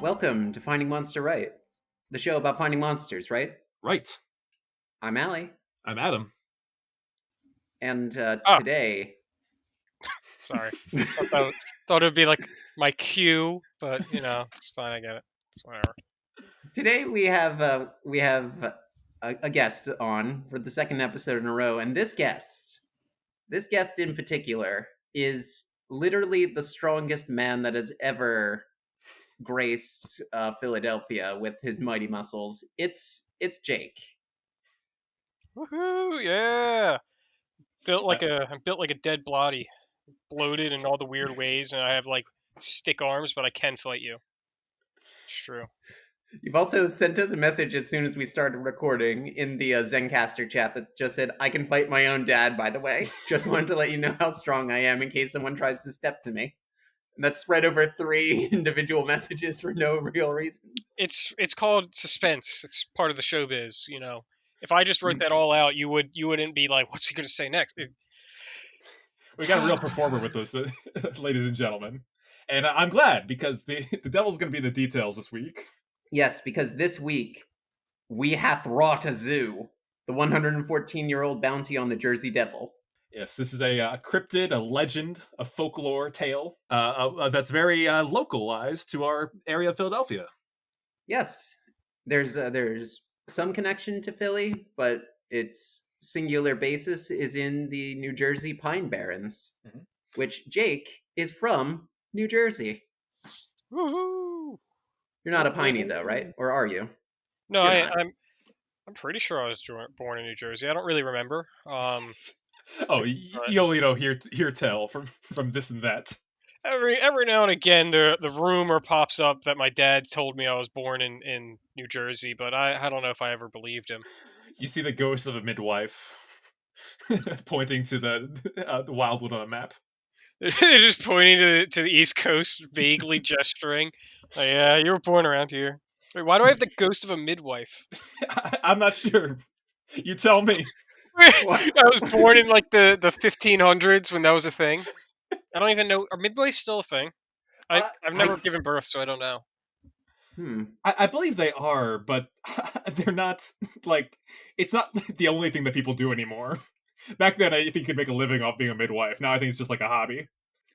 Welcome to Finding Monster Right, the show about finding monsters, right? Right. I'm Allie, I'm Adam. and Oh, today, sorry. Thought it would be like my cue, but it's fine. I get it. It's whatever. today we have a guest on for the second episode in a row, and this guest in particular, is literally the strongest man that has ever graced Philadelphia with his mighty muscles. It's Jake. Woohoo! Yeah. Uh, I'm built like a dead body, bloated in all the weird ways, and I have like stick arms, but I can fight you. It's true. You've also sent us a message as soon as we started recording in the Zencaster chat that just said, "I can fight my own dad." By the way, just wanted to let you know how strong I am in case someone tries to step to me. And that's spread over 3 individual messages for no real reason. It's called suspense. It's part of the showbiz. If I just wrote that all out, you wouldn't be like, what's he gonna say next? we got a real performer with us, ladies and gentlemen. And I'm glad because the devil's going to be the details this week. Yes, because this week we hath wrought a zoo, the 114-year-old bounty on the Jersey Devil. Yes, this is a cryptid, a legend, a folklore tale that's very localized to our area of Philadelphia. Yes, there's some connection to Philly, but its singular basis is in the New Jersey Pine Barrens, Mhm. which Jake is from New Jersey. Woohoo! You're not a piney though, right? Or are you? No, You're I, not. I'm I'm pretty sure I was born in New Jersey. I don't really remember. Oh, But you only know hear tell from this and that. every now and again, the rumor pops up that my dad told me I was born in New Jersey, but I don't know if I ever believed him. You see the ghost of a midwife pointing to the wildwood on a map. They're just pointing to the East Coast, vaguely gesturing. Like, yeah, you were born around here. Wait, why do I have the ghost of a midwife? I'm not sure. You tell me. What? I was born in like the 1500s when that was a thing. I don't even know. Are midwives still a thing? I've never I given birth, so I don't know. hmm. I believe they are, but they're not like it's not the only thing that people do anymore. Back then, I think you could make a living off being a midwife. Now I think it's just like a hobby.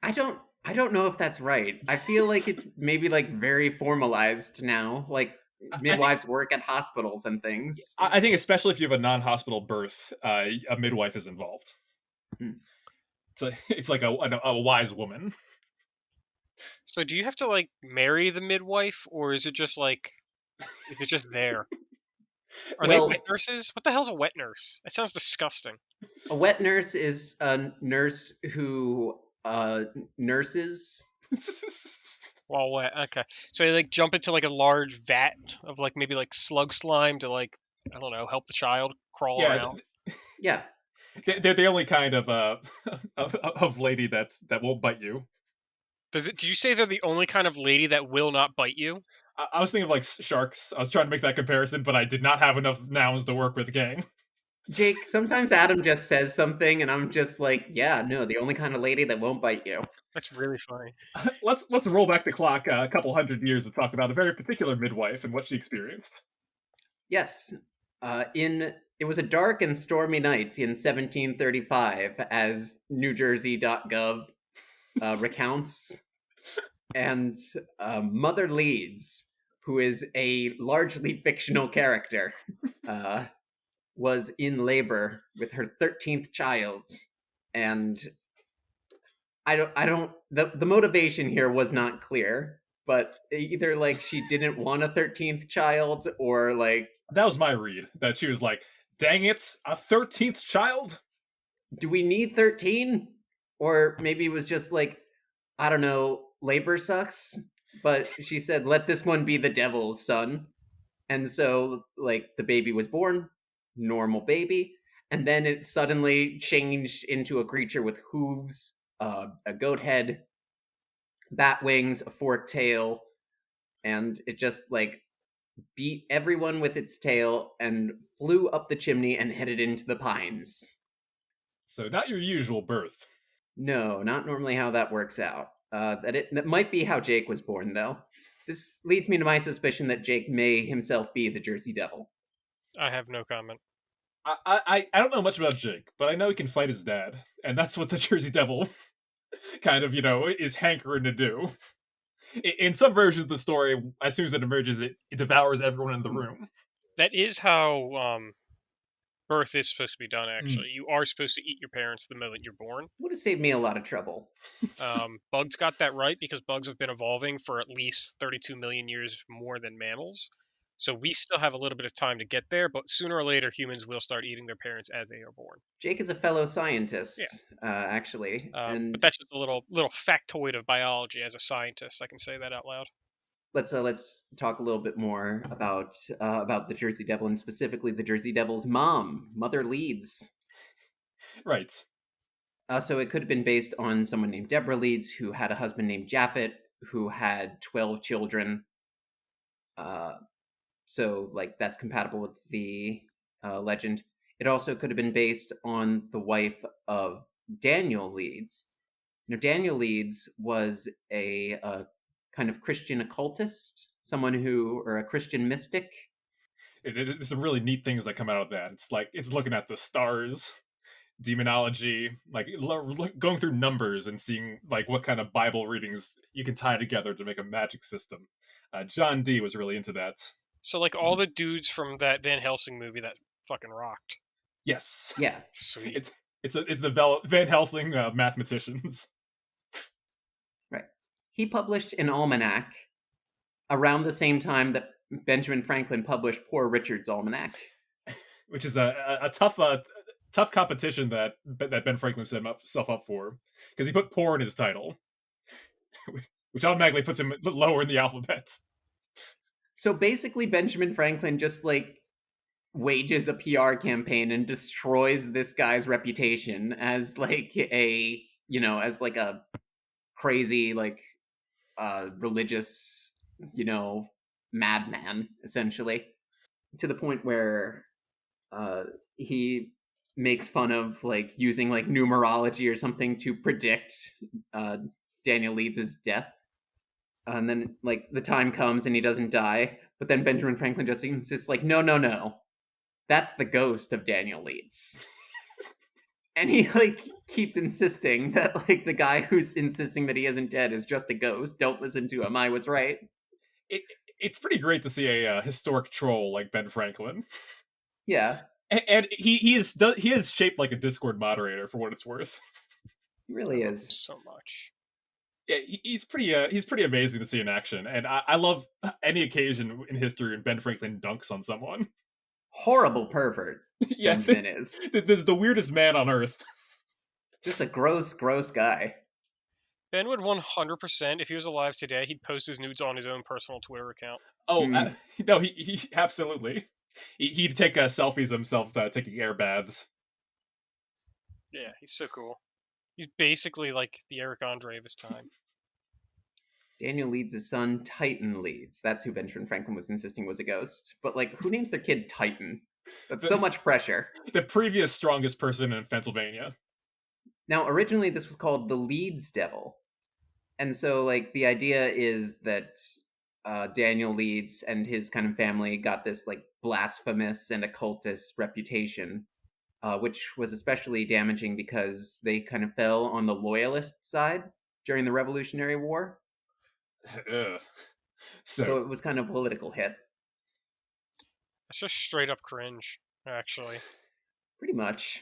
I don't know if that's right. I feel like it's maybe like very formalized now. Like I think midwives work at hospitals and things. I think especially if you have a non-hospital birth, a midwife is involved. Hmm. It's like a wise woman. So do you have to like marry the midwife, or is it just there? Are they wet Well, nurses? What the hell's a wet nurse? It sounds disgusting. a wet nurse is a nurse who nurses. Well, wet. Okay, so they like jump into like a large vat of like maybe like slug slime to like I don't know help the child crawl Yeah, around. Yeah, they're the only kind of of lady that won't bite you. Did you say they're the only kind of lady that will not bite you? I was thinking of like sharks. I was trying to make that comparison, but I did not have enough nouns to work with. Gang. Jake. Sometimes Adam just says something, and I'm just like, yeah, no, the only kind of lady that won't bite you. That's really funny. Let's roll back the clock a couple hundred years and talk about a very particular midwife and what she experienced. Yes, in it was a dark and stormy night in 1735, as NewJersey.gov recounts, and Mother Leeds, who is a largely fictional character, uh, was in labor with her 13th child, and I don't the motivation here was not clear, but either like she didn't want a 13th child or like That was my read. That she was like, "Dang it, a 13th child." do we need 13? Or maybe it was just like, I don't know, labor sucks. But she said, let this one be the devil's son. And so, like, the baby was born, normal baby. And then it suddenly changed into a creature with hooves, a goat head, bat wings, a forked tail. And it just, like, beat everyone with its tail, and flew up the chimney and headed into the pines. So not your usual birth. No, not normally how that works out. That might be how Jake was born, though. This leads me to my suspicion that Jake may himself be the Jersey Devil. I have no comment. I don't know much about Jake, but I know he can fight his dad, and that's what the Jersey Devil kind of is hankering to do. In some versions of the story, as soon as it emerges, it devours everyone in the room. That is how birth is supposed to be done. Mm. Actually, you are supposed to eat your parents the moment you're born. Would have saved me a lot of trouble. Bugs got that right because bugs have been evolving for at least 32 million years more than mammals. So we still have a little bit of time to get there, but sooner or later humans will start eating their parents as they are born. Jake is a fellow scientist, Yeah. actually, But and that's just a little factoid of biology. As a scientist, I can say that out loud. let's talk a little bit more about the Jersey Devil, and specifically the Jersey Devil's mom, Mother Leeds. Right. So it could have been based on someone named Deborah Leeds, who had a husband named Japhet, who had 12 children. Uh, so like that's compatible with the legend. It also could have been based on the wife of Daniel Leeds. Now, Daniel Leeds was a kind of Christian occultist, someone who, or a Christian mystic. There's some really neat things that come out of that. It's like it's looking at the stars, demonology, like going through numbers and seeing like what kind of Bible readings you can tie together to make a magic system. John Dee was really into that. So like all the dudes from that Van Helsing movie that fucking rocked. Yes, Yeah, Sweet. it's the Van Helsing mathematicians. right. He published an almanac around the same time that Benjamin Franklin published Poor Richard's Almanac. Which is a tough competition that Ben Franklin set himself up for because he put poor in his title, which automatically puts him lower in the alphabet. So basically, Benjamin Franklin just like wages a PR campaign and destroys this guy's reputation as like as like a crazy like religious madman, essentially, to the point where he makes fun of like using like numerology or something to predict uh, Daniel Leeds' death. And then like the time comes and he doesn't die, but then Benjamin Franklin just insists like, no, no, no, that's the ghost of Daniel Leeds. And he like keeps insisting that like the guy who's insisting that he isn't dead is just a ghost. Don't listen to him. I was right. It, it's pretty great to see a historic troll like Ben Franklin, Yeah, and he is shaped like a Discord moderator for what it's worth. he I really love him is. so much. Yeah, he's pretty amazing to see in action, and I love any occasion in history when Ben Franklin dunks on someone. Horrible pervert, Yeah, Benjamin is. this is the weirdest man on earth. Just a gross, gross guy. Ben would 100%, if he was alive today, he'd post his nudes on his own personal Twitter account. Oh Mm. no, he absolutely. He'd take selfies of himself taking air baths. Yeah, he's so cool. He's basically like the Eric Andre of his time. Daniel Leeds' son, Titan Leeds. That's who Benjamin Franklin was insisting was a ghost. But like, who names their kid Titan? That's so The, much pressure. the previous strongest person in Pennsylvania. Now, originally this was called the Leeds Devil. And so like the idea is that Daniel Leeds and his kind of family got this like blasphemous and occultist reputation, which was especially damaging because they kind of fell on the loyalist side during the Revolutionary War. Ugh. So So it was kind of a political hit, That's just straight up cringe, actually. pretty much.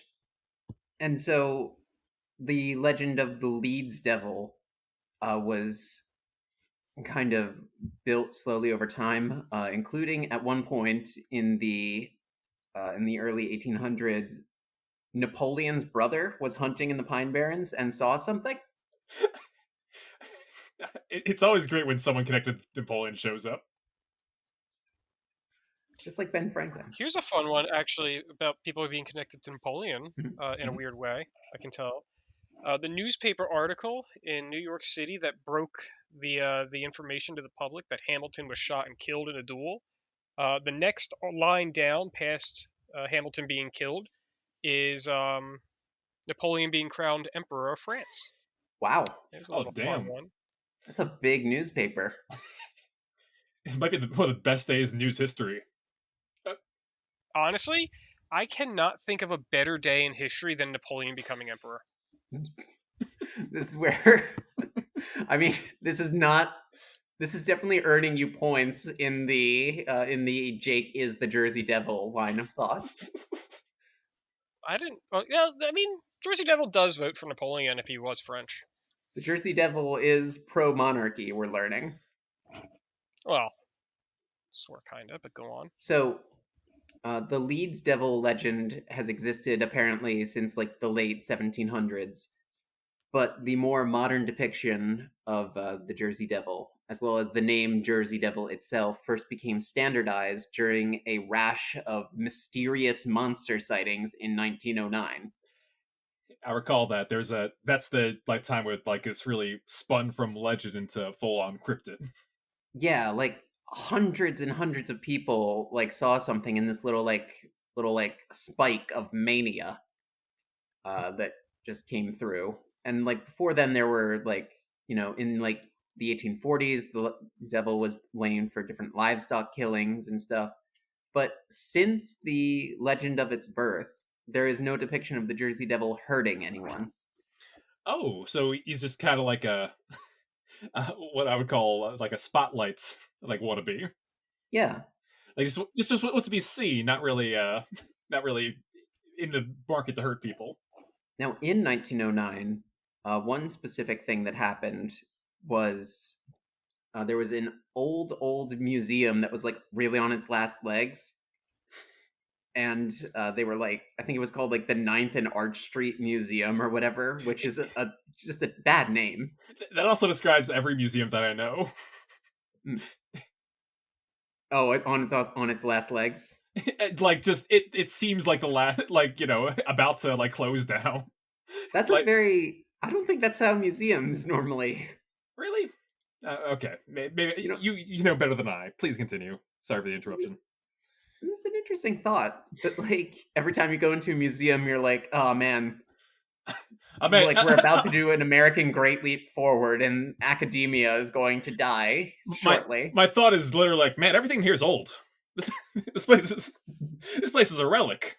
And so the legend of the Leeds Devil was kind of built slowly over time, including at one point in the early 1800s, Napoleon's brother was hunting in the Pine Barrens and saw something. it's always great when someone connected to Napoleon shows up. Just like Ben Franklin. Here's a fun one, actually, about people being connected to Napoleon in a Mhm. weird way, I can tell. The newspaper article in New York City that broke the information to the public that Hamilton was shot and killed in a duel The next line down, past Hamilton being killed, is Napoleon being crowned Emperor of France. Wow, There's a Oh little fun damn! one. that's a big newspaper. It might be one of the best days in news history. Honestly, I cannot think of a better day in history than Napoleon becoming emperor. This is where, I mean, this is not. This is definitely earning you points in the Jake is the Jersey Devil line of thought. I didn't. Yeah, I mean, Jersey Devil does vote for Napoleon if he was French. The Jersey Devil is pro monarchy. We're learning. Well, sort kinda, but go on. So the Leeds Devil legend has existed apparently since like the late 1700s, but the more modern depiction of the Jersey Devil, as well as the name Jersey Devil itself, first became standardized during a rash of mysterious monster sightings in 1909. I recall that that's the like time where like it's really spun from legend into full on cryptid. Yeah, like hundreds and hundreds of people like saw something in this little spike of mania that just came through. And like before then, there were like in like the 1840s, the devil was blamed for different livestock killings and stuff. But since the legend of its birth, there is no depiction of the Jersey Devil hurting anyone. Oh, so he's just kind of like what I would call like a spotlights like wannabe. Yeah. Like just wants to be seen, not really not really in the market to hurt people. Now, in 1909, one specific thing that happened was there was an old museum that was like really on its last legs, and they were like, I think it was called like the Ninth and Arch Street Museum or whatever, which is just a bad name. That also describes every museum that I know. Mm. Oh, on its last legs. Like just it seems like the last like about to like close down. That's a Like very. I don't think that's how museums normally. really? Okay, maybe You know, you know better than I. Please continue. Sorry for the interruption. it's an interesting thought that like every time you go into a museum, you're like, oh man, I mean, like we're about to do an American Great Leap Forward, and academia is going to die my shortly. my thought is literally like, man, everything here is old. This this place is this place is a relic.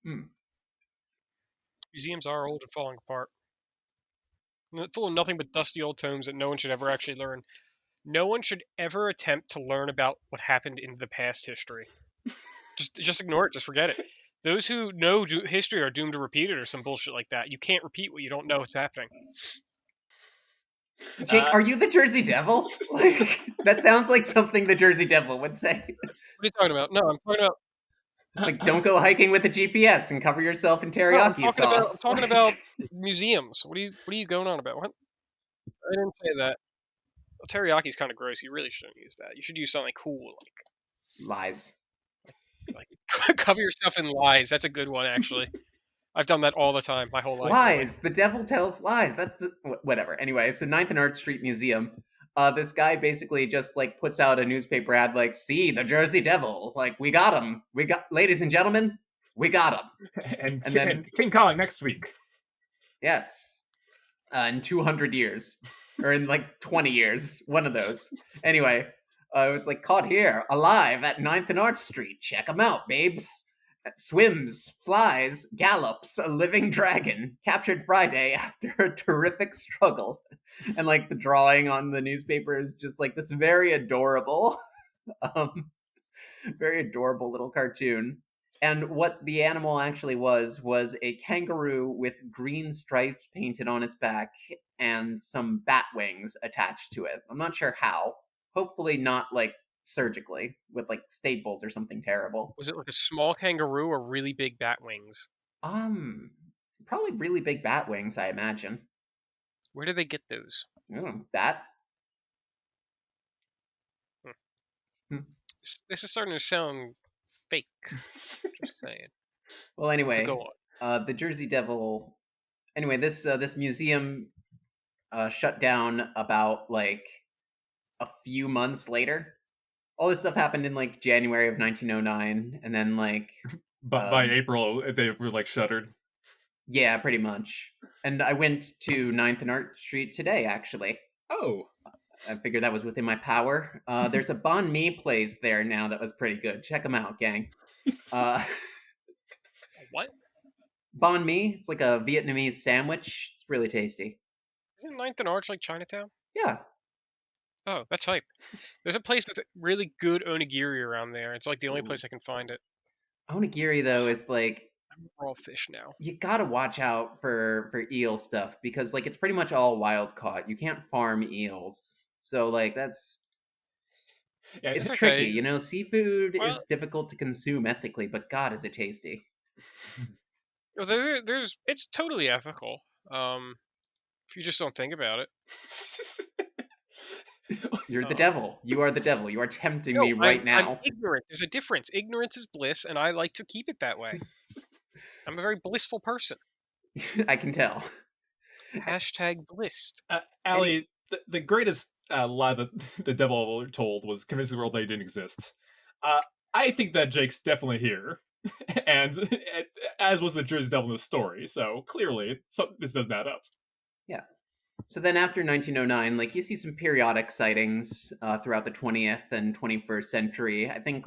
Hmm. Museums are old and falling apart. Full of nothing but dusty old tomes that no one should ever actually learn. No one should ever attempt to learn about what happened in the past history. Just ignore it. Just forget it. Those who know history are doomed to repeat it or some bullshit like that. You can't repeat what you don't know what's happening. Jake, Uh, are you the Jersey Devil? Like that sounds like something the Jersey Devil would say. What are you talking about? No, I'm talking about. Like, don't go hiking with a GPS and cover yourself in No, I'm teriyaki talking about. I'm sauce. talking about Like, museums. What are you going on about? What? I didn't say that. Well, teriyaki's kind of gross. You really shouldn't use that. You should use something cool, lies. like cover yourself in lies. That's a good one, actually. I've done that all the time, my whole life, really. Lies. The devil tells lies. That's the whatever. Anyway, so Ninth and Arch Street Museum. This guy basically just like puts out a newspaper ad like, "See the Jersey Devil. Like we got him. We got, ladies and gentlemen, we got him." And then and King Kong next week. yes, in 200 years or in like 20 years, one of those. Anyway, it was like caught here alive at Ninth and Arch Street. Check him out, babes. Swims, flies, gallops, a living dragon, captured Friday after a terrific struggle. And like the drawing on the newspaper is just like this um, very adorable little cartoon. And what the animal actually was a kangaroo with green stripes painted on its back and some bat wings attached to it. I'm not sure how. Hopefully not like surgically with like staples or something terrible. Was it like a small kangaroo or really big bat wings? Um, Probably really big bat wings, I imagine. Where do they get those? Bat. Hmm. Hmm. This is starting to sound fake. Just saying. Well, But go anyway, on. the Jersey Devil. Anyway, this museum shut down about like a few months later. all this stuff happened in like January of 1909, and then like But by um, April, they were like shuttered. yeah, pretty much. And I went to Ninth and Art Street today, actually. Oh. I figured that was within my power. There's a banh mi place there now that was pretty good. Check them out, gang. Uh, What? banh mi, it's like a Vietnamese sandwich. It's really tasty. Isn't Ninth and Arch like Chinatown? Yeah. Oh, that's hype. There's a place with really good onigiri around there. It's like the only Ooh. place I can find it. Onigiri though is like I'm raw fish now. you gotta watch out for eel stuff because like it's pretty much all wild caught. You can't farm eels, so like Yeah. it's It's tricky. okay. You know, seafood Well, is difficult to consume ethically, but God, is it tasty? there's it's totally ethical. Um, if you just don't think about it. You're the Um, devil. You are the devil. You are tempting no, me I'm right I'm now. ignorant. There's a difference. Ignorance is bliss, and I like to keep it that way. I'm a very blissful person. I can tell. Hashtag blissed. Any Allie, the greatest lie that the devil ever told was convince the world they didn't exist. Uh, I think that Jake's definitely here, and as was the Jersey Devil in the story. So clearly, this doesn't add up. yeah. So then after 1909, like you see some periodic sightings throughout the 20th and 21st century. I think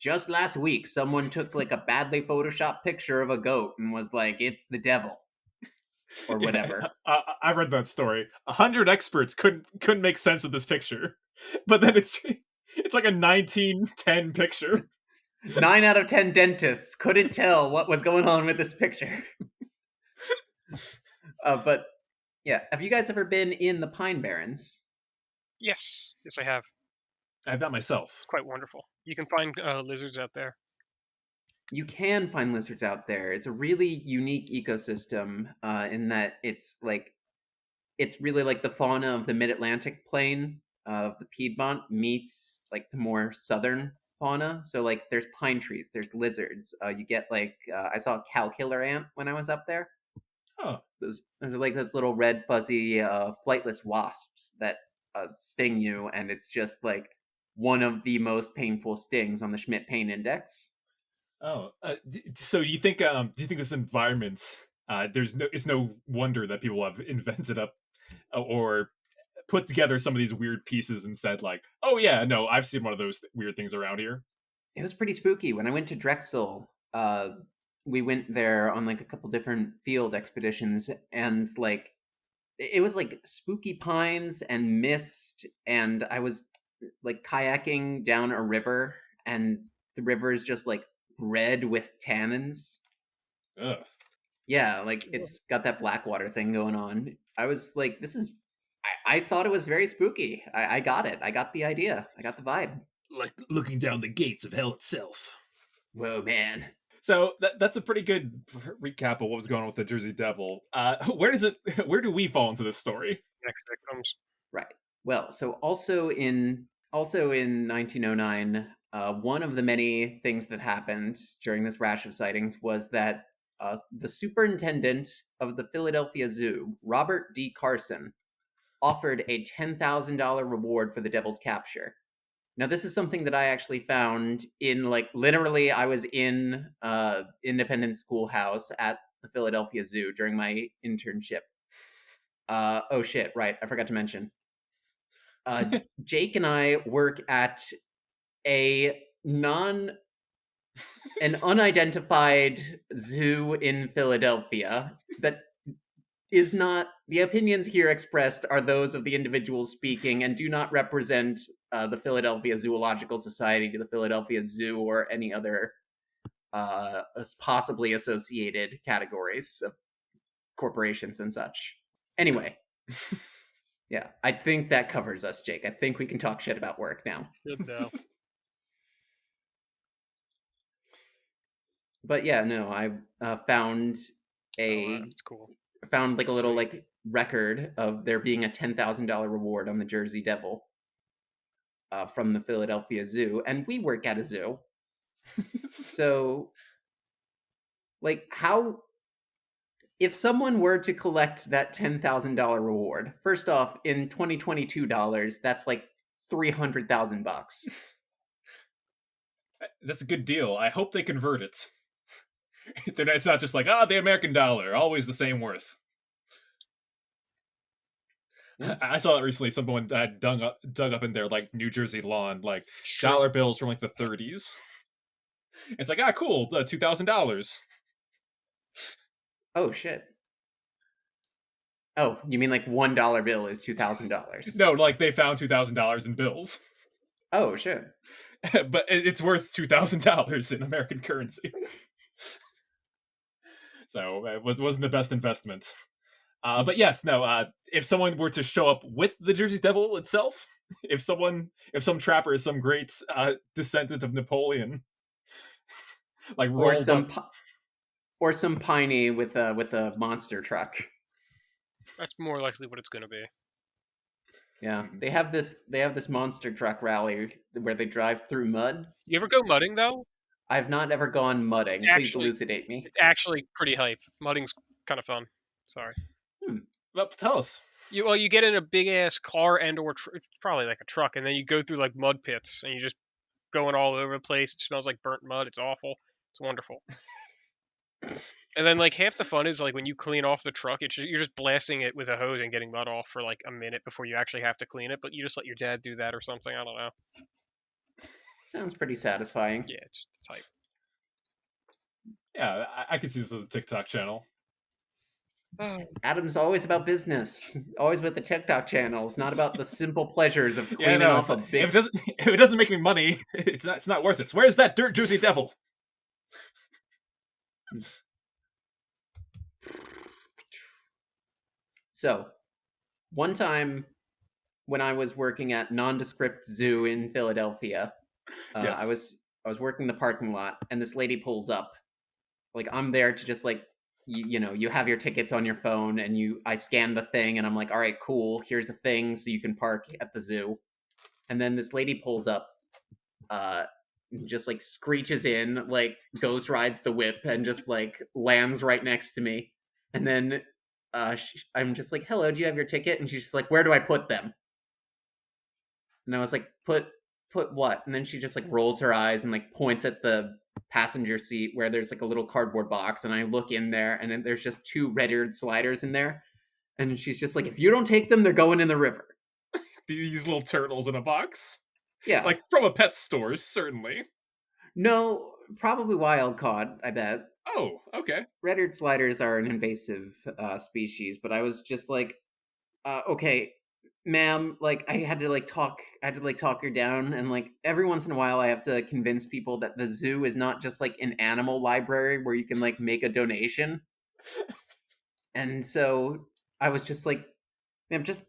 just last week, someone took like a badly photoshopped picture of a goat and was like, "It's the devil" or Yeah, whatever. I read that story. 100 experts couldn't make sense of this picture, but then it's like a 1910 picture. 9 out of 10 dentists couldn't tell what was going on with this picture. But yeah, have you guys ever been in the Pine Barrens? Yes, yes, I have. I have that myself. It's quite wonderful. You can find lizards out there. You can find lizards out there. It's a really unique ecosystem in that it's really like the fauna of the mid-Atlantic plain of the Piedmont meets like the more southern fauna. So like there's pine trees, there's lizards. You get I saw a cow killer ant when I was up there. Oh, Those are like those little red fuzzy flightless wasps that sting you, and it's just like one of the most painful stings on the Schmidt Pain Index. oh. So do you think this environment? It's no wonder that people have invented up or put together some of these weird pieces and said like, oh yeah, no, I've seen one of those weird things around here. It was pretty spooky. When I went to Drexel, we went there on like a couple different field expeditions, and like it was like spooky pines and mist, and I was like kayaking down a river, and the river is just like red with tannins. Ugh. Yeah, like it's got that Blackwater thing going on. I was like, this is. I thought it was very spooky. I got it. I got the idea. I got the vibe. Like looking down the gates of hell itself. Whoa, man. So that's a pretty good recap of what was going on with the Jersey Devil. Where does it? Where do we fall into this story? Next victims. Right. Well, so also in 1909, one of the many things that happened during this rash of sightings was that the superintendent of the Philadelphia Zoo, Robert D. Carson, offered a $10,000 reward for the devil's capture. Now, this is something that I actually found in like literally, I was in Independence Schoolhouse at the Philadelphia Zoo during my internship. Oh shit! Right, I forgot to mention. Uh, Jake and I work at a non an unidentified zoo in Philadelphia that is not the opinions here expressed are those of the individuals speaking and do not represent the Philadelphia Zoological Society, the Philadelphia Zoo, or any other possibly associated categories of corporations and such. Anyway, yeah, I think that covers us, Jake. I think we can talk shit about work now. Good though. But yeah, no, I found Oh, wow, a that's cool. found like a little Sweet. like record of there being a $10,000 reward on the Jersey Devil from the Philadelphia Zoo, and we work at a zoo. So, like, how if someone were to collect that $10,000 reward? First off, in 2022 dollars, that's like $300,000. That's a good deal. I hope they convert it. It's not just like, the American dollar, always the same worth. Yeah. I saw that recently. Someone had dug up in their like New Jersey lawn, like True. dollar bills from like the 30s. It's like, cool, $2,000. Oh shit. Oh, you mean like $1 bill is $2,000? No, like they found $2,000 in bills, Oh shit. but it's worth $2,000 in American currency. So it wasn't the best investment. But yes, no. If someone were to show up with the Jersey Devil itself, if some trapper is some great descendant of Napoleon, like Or rolled some up, or some piney with a monster truck. That's more likely what it's going to be. Yeah, they have this monster truck rally where they drive through mud. You ever go mudding though? I've not ever gone It's mudding. Please actually elucidate me. it's actually pretty hype. Mudding's kind of fun. Sorry. Hmm. well, tell us. You get in a big ass car and or probably like a truck, and then you go through like mud pits, and you just going all over the place. It smells like burnt mud. It's awful. It's wonderful. And then like half the fun is like when you clean off the truck, you're just blasting it with a hose and getting mud off for like a minute before you actually have to clean it. But you just let your dad do that or something. I don't know. Sounds pretty satisfying. Yeah, it's hype. Yeah, I can see this on the TikTok channel. Adam's always about business, always with the TikTok channels, not about the simple pleasures of Yeah, cleaning no, off it's a if big. it doesn't make me money, it's not worth it. Where's that dirt Jersey Devil? So, one time when I was working at Nondescript Zoo in Philadelphia, I Yes. was working the parking lot, and this lady pulls up. Like I'm there to just like you have your tickets on your phone, and I scan the thing, and I'm like, all right, cool. Here's a thing so you can park at the zoo. And then this lady pulls up, uh, just like screeches in, like ghost rides the whip, and just like lands right next to me. And then I'm just like, hello, do you have your ticket? And she's just like, where do I put them? And I was like, put what? And then she just like rolls her eyes and like points at the passenger seat where there's like a little cardboard box. And I look in there, and then there's just two red-eared sliders in there. And she's just like, if you don't take them, they're going in the river. These little turtles in a box. Yeah. Like from a pet store, certainly. No, probably wild caught, I bet. Oh, okay. Red-eared sliders are an invasive species, but I was just like, okay, ma'am, like I had to like talk her down, and like every once in a while I have to convince people that the zoo is not just like an animal library where you can like make a donation. And so I was just like, ma'am, just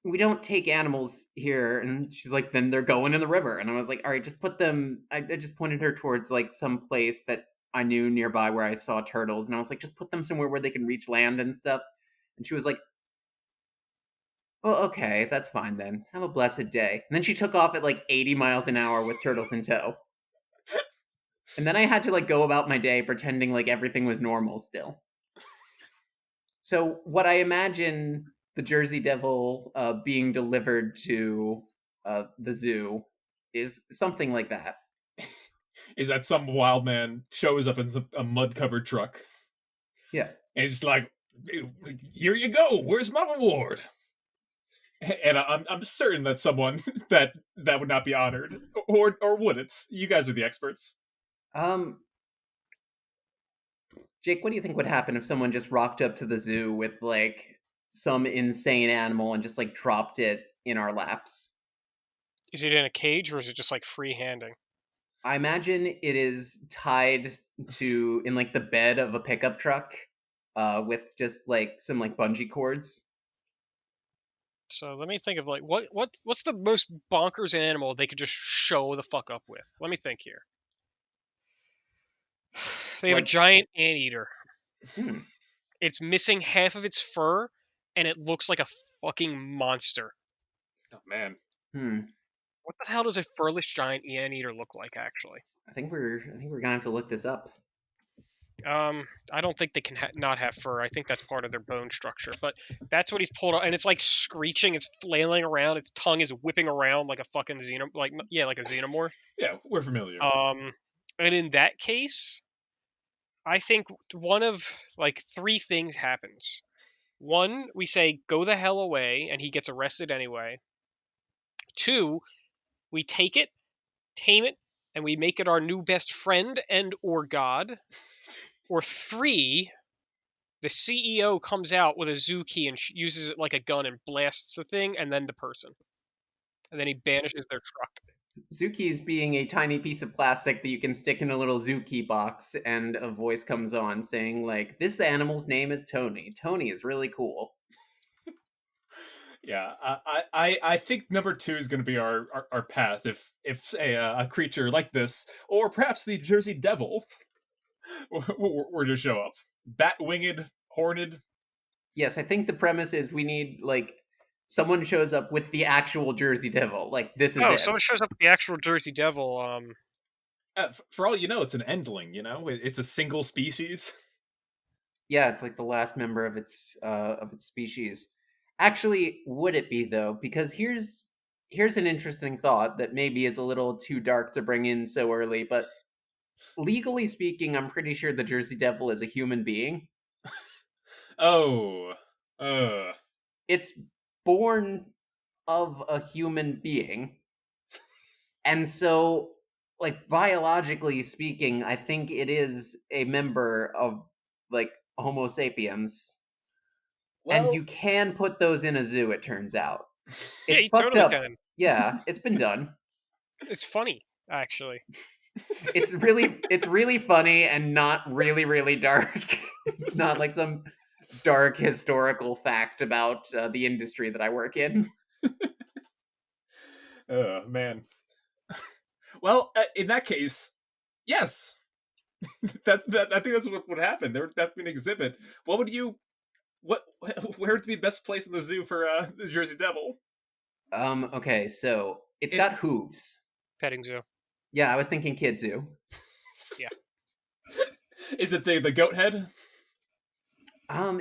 we don't take animals here. And she's like, then they're going in the river. And I was like, all right, just put them. I just pointed her towards like some place that I knew nearby where I saw turtles, and I was like, just put them somewhere where they can reach land and stuff. And she was like, well, okay, that's fine then. Have a blessed day. And then she took off at like 80 miles an hour with turtles in tow. And then I had to like go about my day pretending like everything was normal still. So what I imagine the Jersey Devil being delivered to the zoo is something like that. Is that some wild man shows up in a mud covered truck Yeah. and he's just like, here you go, where's my reward? And I'm certain that someone that would not be honored, or would it? You guys are the experts. Um, Jake, what do you think would happen if someone just rocked up to the zoo with like some insane animal and just like dropped it in our laps? Is it in a cage or is it just like free handing? I imagine it is tied to in like the bed of a pickup truck, with just like some like bungee cords. So let me think of like what's the most bonkers animal they could just show the fuck up with. Let me think here. They have a Like, giant anteater. hmm, It's missing half of its fur, and it looks like a fucking monster. Oh man, hmm. What the hell does a furless giant anteater look like, actually? I think we're gonna have to look this up. I don't think they can not have fur. I think that's part of their bone structure. But that's what he's pulled out, and it's like screeching. It's flailing around. Its tongue is whipping around like a fucking like a xenomorph. Yeah, we're familiar. Um, and in that case, I think one of like three things happens. One, we say go the hell away, and he gets arrested anyway. Two, we take it, tame it, and we make it our new best friend and or god. Or three, the CEO comes out with a zoo key and uses it like a gun and blasts the thing, and then the person, and then he banishes their truck. Zuki's being a tiny piece of plastic that you can stick in a little Zuki box, and a voice comes on saying, like, this animal's name is Tony. Tony is really cool. Yeah, I think number two is going to be our path if a creature like this, or perhaps the Jersey Devil, were to show up. Bat winged, horned. Yes, I think the premise is we need, like, someone shows up with the actual Jersey Devil. Like, this is Oh, it. someone shows up with the actual Jersey Devil. For all you know, it's an endling. You know, it's a single species. Yeah, it's like the last member of its species. Actually, would it be though? Because here's an interesting thought that maybe is a little too dark to bring in so early, but legally speaking, I'm pretty sure the Jersey Devil is a human being. Oh, uh, It's born of a human being. And so, like, biologically speaking, I think it is a member of, like, Homo sapiens. And well, you can put those in a zoo, it turns out. Yeah, It's you fucked totally up. can. Yeah, it's been done. It's funny, actually. It's really funny and not really dark. It's not like some dark historical fact about the industry that I work in. oh man. Well, in that case, yes, that. I think that's what would happen. There would have to be an exhibit. What would you? What? Where would be the best place in the zoo for the Jersey Devil? Okay, so it's It got hooves. Petting zoo. Yeah, I was thinking kid zoo. Yeah. is it the goat head?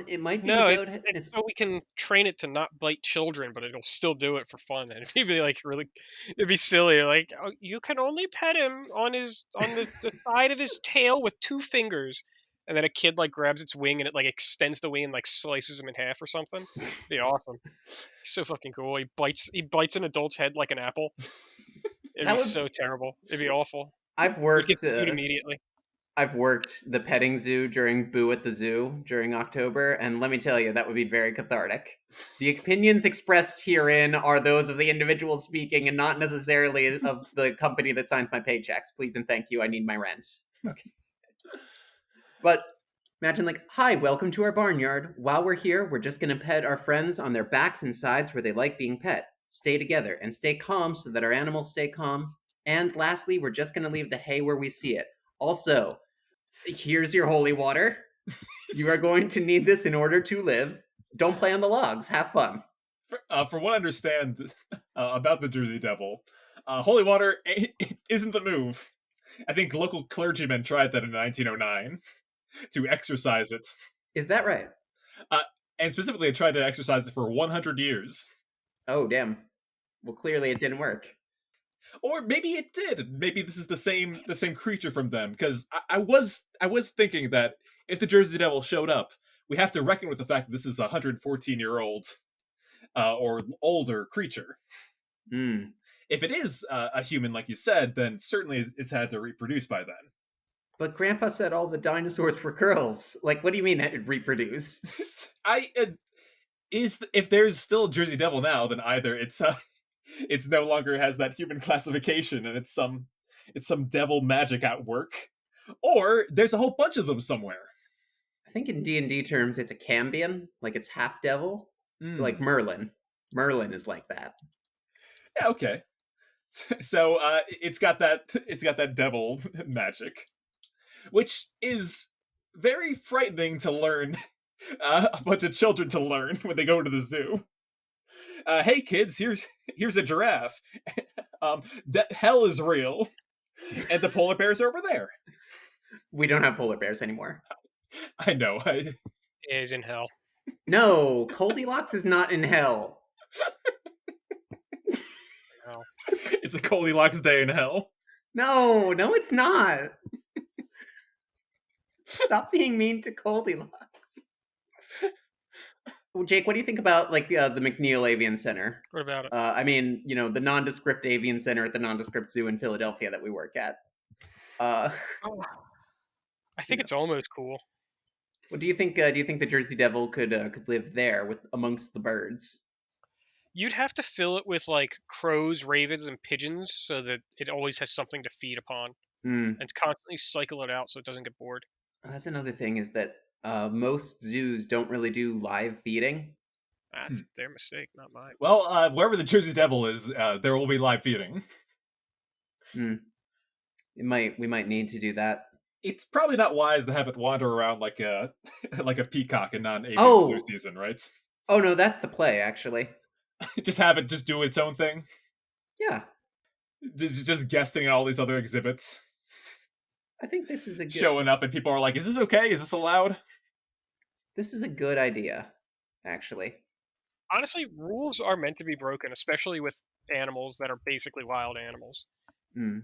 It might be the No, goat. it's It's so we can train it to not bite children, but it'll still do it for fun. And it'd be like really, it'd be silly. Like, oh, you can only pet him on the side of his tail with two fingers, and then a kid like grabs its wing and it like extends the wing and like slices him in half or something. It'd be awesome. He's so fucking cool. He bites an adult's head like an apple. It'd that be would. so terrible. It'd be awful. I've We'd get worked. sued immediately. I've worked the petting zoo during Boo at the Zoo during October, and let me tell you, that would be very cathartic. The opinions expressed herein are those of the individual speaking and not necessarily of the company that signs my paychecks. Please and thank you, I need my rent. Okay. But imagine, like, hi, welcome to our barnyard. While we're here, we're just going to pet our friends on their backs and sides where they like being pet. Stay together and stay calm so that our animals stay calm. And lastly, we're just going to leave the hay where we see it. Also, here's your holy water. You are going to need this in order to live. Don't play on the logs. Have fun. From what I understand about the Jersey Devil, holy water isn't the move. I think local clergymen tried that in 1909 to exercise it, Is that right? uh, and specifically, they tried to exercise it for 100 years. Oh, damn. Well, clearly it didn't work. Or maybe it did. Maybe this is the same creature from them. Because I was thinking that if the Jersey Devil showed up, we have to reckon with the fact that this is a 114-year-old or older creature. Hmm. If it is a human, like you said, then certainly it's had to reproduce by then. But Grandpa said all the dinosaurs were girls. Like, what do you mean it reproduce? I is if there's still Jersey Devil now, then either it's no longer has that human classification and it's some devil magic at work, or there's a whole bunch of them somewhere. I think in D&D terms, it's a Cambion. Like, it's half devil. Like Hmm. Merlin. Merlin is like that. Yeah. Okay. So it's got that devil magic, which is very frightening to learn. A bunch of children to learn when they go to the zoo. Hey kids, here's a giraffe. Hell is real, and the polar bears are over there. We don't have polar bears anymore. I know. Is in hell. No, Goldilocks is not in hell. Hell. It's a Goldilocks day in hell. No, no, it's not. Stop being mean to Goldilocks. Well, Jake, what do you think about like the McNeil Avian Center? What about it? I mean, the nondescript avian center at the nondescript zoo in Philadelphia that we work at. Uh, Oh, I you think know, it's almost cool. what do you think? Do you think the Jersey Devil could live there with amongst the birds? You'd have to fill it with like crows, ravens, and pigeons so that it always has something to feed upon, Hmm. and constantly cycle it out so it doesn't get bored. That's another thing is that most zoos don't really do live feeding. Hmm. That's their mistake, not mine. Well, wherever the Jersey Devil is, there will be live feeding. Hmm. We might need to do that. It's probably not wise to have it wander around like a like a peacock in non-avian flu Oh, season, right? oh no, that's the play actually. Just have it just do its own thing, Yeah, just guesting at all these other exhibits, I think this is a good. showing up, and people are like, "Is this okay? Is this allowed?" This is a good idea, actually. Honestly, rules are meant to be broken, especially with animals that are basically wild animals. Hmm.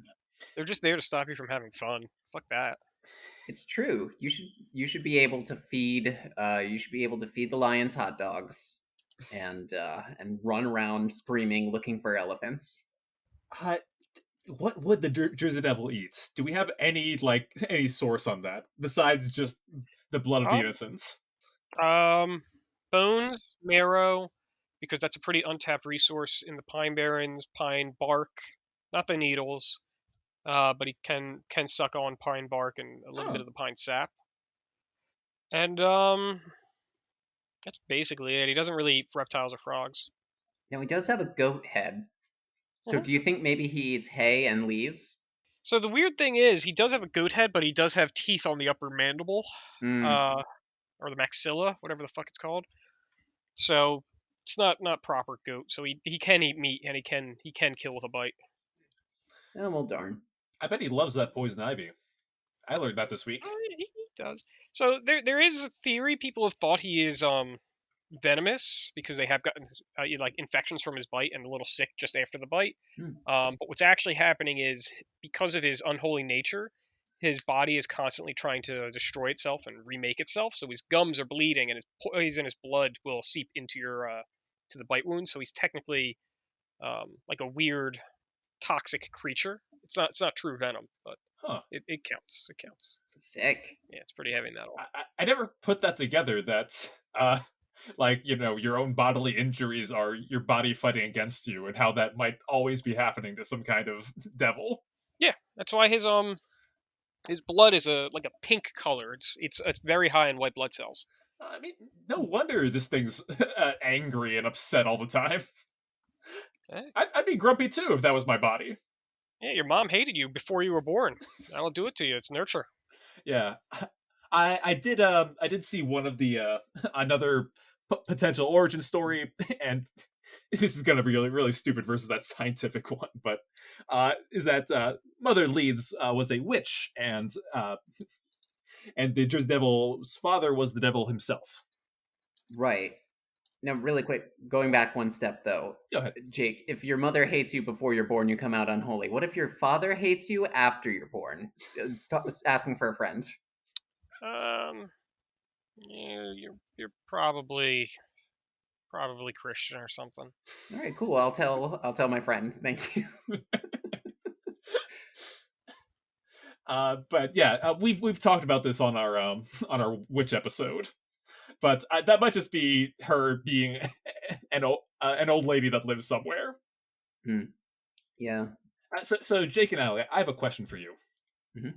They're just there to stop you from having fun. Fuck that. It's true. You should be able to feed. You should be able to feed the lions hot dogs, and run around screaming looking for elephants. Uh, what would the Jersey Devil eat? Do we have any source on that besides just the blood of the Um, innocents? um, bones, marrow, because that's a pretty untapped resource in the Pine Barrens. Pine bark, not the needles, but he can suck on pine bark and a little bit Oh, of the pine sap. And that's basically it. He doesn't really eat reptiles or frogs. Now he does have a goat head. So Mhm. do you think maybe he eats hay and leaves? So the weird thing is, he does have a goat head, but he does have teeth on the upper mandible, Hmm. uh, or the maxilla, whatever the fuck it's called. So it's not proper goat. So he can eat meat and he can kill with a bite. Oh well, darn. I bet he loves that poison ivy. I learned that this week. He does. So there is a theory. People have thought he is venomous because they have gotten like infections from his bite and a little sick just after the bite. Hmm. But what's actually happening is because of his unholy nature, his body is constantly trying to destroy itself and remake itself. So his gums are bleeding, and his poison, his blood will seep into your to the bite wound. So he's technically like a weird toxic creature. It's not true venom, but Huh. it counts. It counts. Sick. Yeah, it's pretty heavy metal. I never put that together. That like your own bodily injuries are your body fighting against you, and how that might always be happening to some kind of devil. Yeah, that's why his blood is a like a pink color. It's very high in white blood cells. I mean, no wonder this thing's angry and upset all the time. Eh, I'd be grumpy too if that was my body. yeah, your mom hated you before you were born. That'll do it to you. It's nurture. Yeah, I did see one of the another potential origin story, and this is gonna be really really stupid versus that scientific one, but is that Mother Leeds was a witch, and the Jersey Devil's father was the devil himself. Right. Now, really quick, going back one step though, Go ahead. Jake, if your mother hates you before you're born, you come out unholy. What if your father hates you after you're born? Asking for a friend. Um, yeah, you're probably Christian or something. All right, cool. I'll tell my friend. Thank you. But yeah, we've talked about this on our witch episode, but that might just be her being an old lady that lives somewhere. Hmm. Yeah. So Jake and I have a question for you. Hmm.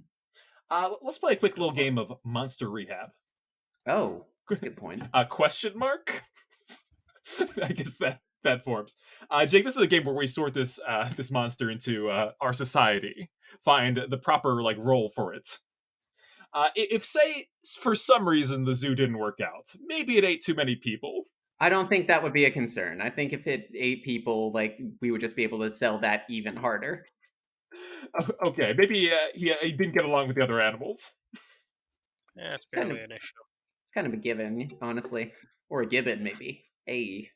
Let's play a quick Good little luck. game of Monster Rehab. Oh, that's a good point. Question mark? I guess that forms. Jake, this is a game where we sort this monster into our society, find the proper like role for it. If say for some reason the zoo didn't work out, maybe it ate too many people. I don't think that would be a concern. I think if it ate people, like we would just be able to sell that even harder. Okay, maybe he didn't get along with the other animals. Yeah, it's Kind of, barely an issue. it's kind of a given, honestly, or a gibbon maybe. A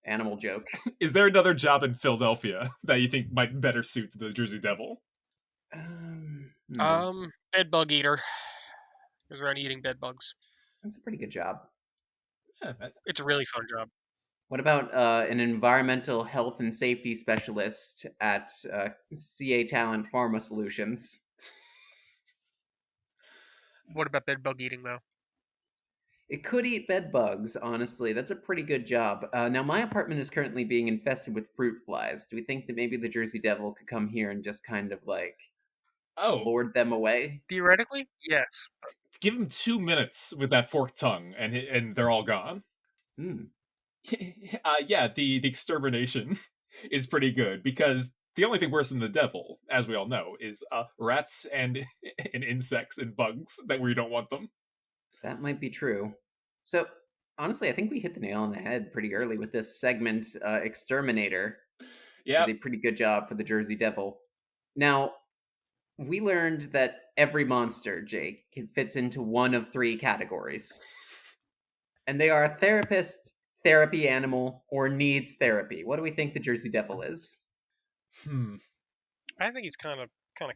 animal joke. Is there another job in Philadelphia that you think might better suit the Jersey Devil? Hmm, Bed bug eater. Goes around eating bed bugs. that's a pretty good job. Yeah, It's a really fun job. What about an environmental health and safety specialist at CA Talent Pharma Solutions? What about bed bug eating though? It could eat bed bugs, honestly. That's a pretty good job. Now, my apartment is currently being infested with fruit flies. Do we think that maybe the Jersey Devil could come here and just kind of like Oh, lord them away? Theoretically, yes. give him 2 minutes with that forked tongue, and they're all gone. Hmm, Yeah, the extermination is pretty good because the only thing worse than the devil, as we all know, is rats and and insects and bugs that we don't want them. that might be true. So, honestly, I think we hit the nail on the head pretty early with this segment. Exterminator is Yep. a pretty good job for the Jersey Devil. Now, we learned that every monster, Jake, fits into one of three categories. And they are a therapist, therapy animal, or needs therapy. What do we think the Jersey Devil is? Hmm. I think he's kind of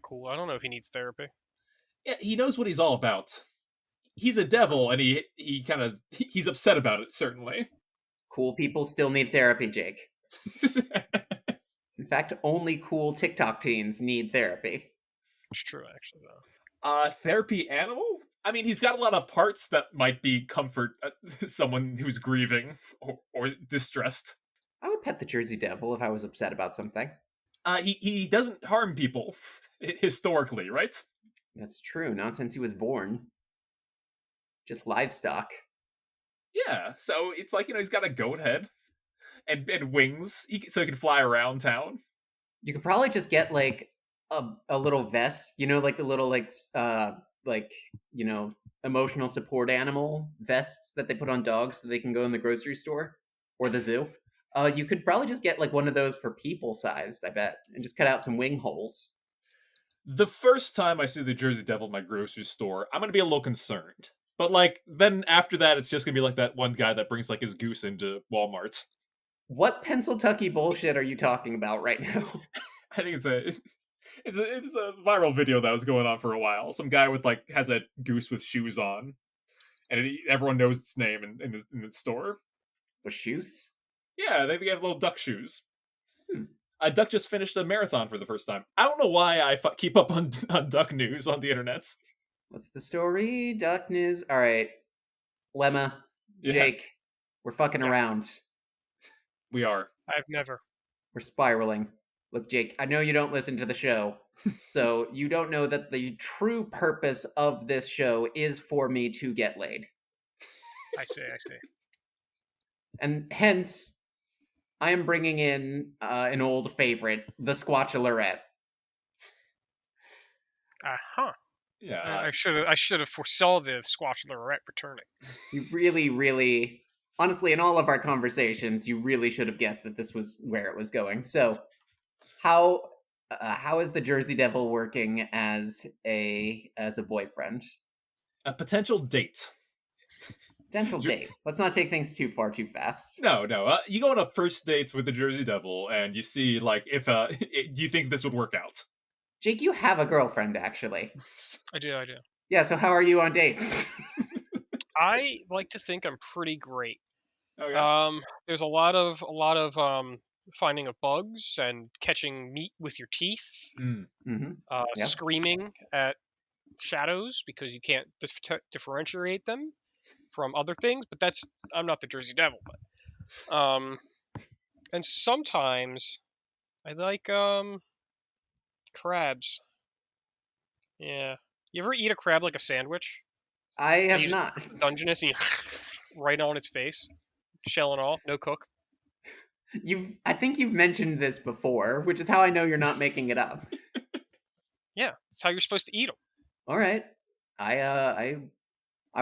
cool. I don't know if he needs therapy. Yeah, he knows what he's all about. He's a That's devil, and he kind of he's upset about it. Certainly. Cool people still need therapy, Jake. In fact, only cool TikTok teens need therapy. it's true, actually. Though. Therapy animal. I mean, he's got a lot of parts that might be comfort someone who's grieving or distressed. I would pet the Jersey Devil if I was upset about something. He doesn't harm people historically, right? That's true, not since he was born. Just livestock. Yeah, so it's like he's got a goat head and wings, so he can fly around town. You could probably just get like a little vest, like the little like you know emotional support animal vests that they put on dogs so they can go in the grocery store or the zoo. You could probably just get like one of those for people sized, I bet, and just cut out some wing holes. The first time I see the Jersey Devil in my grocery store, I'm gonna be a little concerned. But like then after that, it's just gonna be like that one guy that brings like his goose into Walmart. What Pennsyltucky bullshit are you talking about right now? I think it's a viral video that was going on for a while. Some guy with like has a goose with shoes on, and everyone knows its name in the store. With shoes? Yeah, they have little duck shoes. Hmm. A duck just finished a marathon for the first time. I don't know why I keep up on duck news on the internet. What's the story? Duck news. All right, Lemma, Yeah, Jake, we're fucking Yeah, around. we are. I've never. We're spiraling. Look, Jake, I know you don't listen to the show, so you don't know that the true purpose of this show is for me to get laid. I see. I see. And hence, I am bringing in an old favorite, the Squatchalorette. Uh-huh. Yeah, I should have foresaw the Squatch Lorette returning. You really, really, honestly, in all of our conversations, you really should have guessed that this was where it was going. So, how how is the Jersey Devil working as a boyfriend? a potential date. Potential date. Let's not take things too far too fast. No, no. You go on a first date with the Jersey Devil, and you see like if do you think this would work out? Jake, you have a girlfriend, actually. I do. I do. Yeah, so how are you on dates? I like to think I'm pretty great. Oh yeah. There's a lot of finding of bugs and catching meat with your teeth. Mm. Mm-hmm. Yeah. Screaming at shadows because you can't differentiate them from other things. But that's I'm not the Jersey Devil. But and sometimes I like crabs. Yeah. You ever eat a crab like a sandwich? I And have you just not. Dungeness and you right on its face, shell and all, no cook. I think you've mentioned this before, which is how I know you're not making it up. Yeah, that's how you're supposed to eat them. All right. I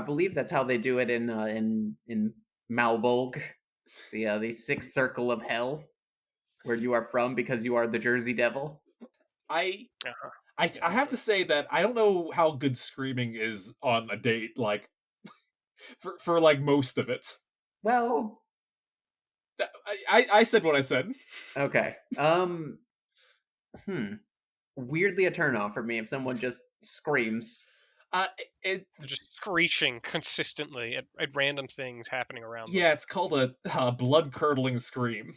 believe that's how they do it in Malbolg, the sixth circle of hell, where you are from because you are the Jersey Devil. I Uh-huh. Yeah, I me have too. to say that I don't know how good screaming is on a date, like for like most of it. Well, I said what I said. okay. Hmm. Weirdly a turnoff for me if someone just screams. Uh, it They're just screeching consistently at random things happening around them. Yeah, it's called a blood curdling scream,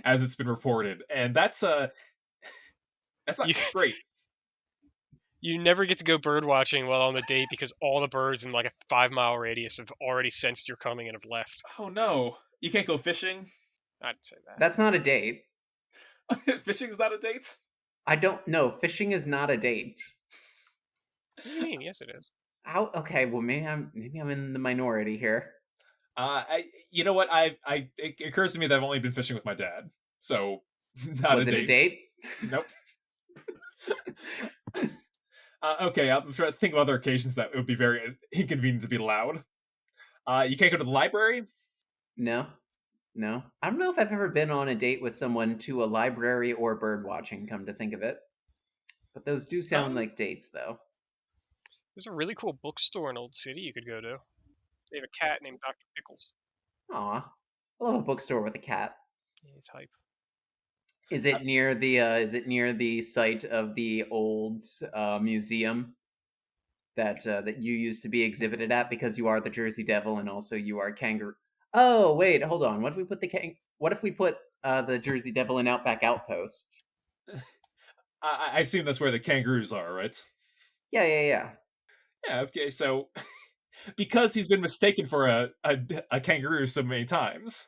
as it's been reported, and that's not You great. you never get to go bird watching while on the date because all the birds in like a 5 mile radius have already sensed you're coming and have left. Oh no, you can't go fishing. I'd say that. That's not a date. Fishing's not a date. I don't know. Fishing is not a date. What do you mean? Yes, it is. How? Okay, well maybe I'm in the minority here. You know what? It occurs to me that I've only been fishing with my dad, so not a Was it a date. date? Nope. Okay, I'm trying to think of other occasions that it would be very inconvenient to be loud. You can't go to the library. No. No. I don't know if I've ever been on a date with someone to a library or bird watching, come to think of it. But those do sound Um, like dates though. There's a really cool bookstore in Old City you could go to. They have a cat named Dr. Pickles. Aw. I love a bookstore with a cat. Yeah, it's hype. Is it near the site of the old museum that you used to be exhibited at because you are the Jersey Devil and also you are kangaroo? Oh wait, hold on. What if we put the Jersey Devil in Outback Outpost? I assume that's where the kangaroos are, right? Yeah, yeah, yeah. Yeah. Okay. So because he's been mistaken for a kangaroo so many times.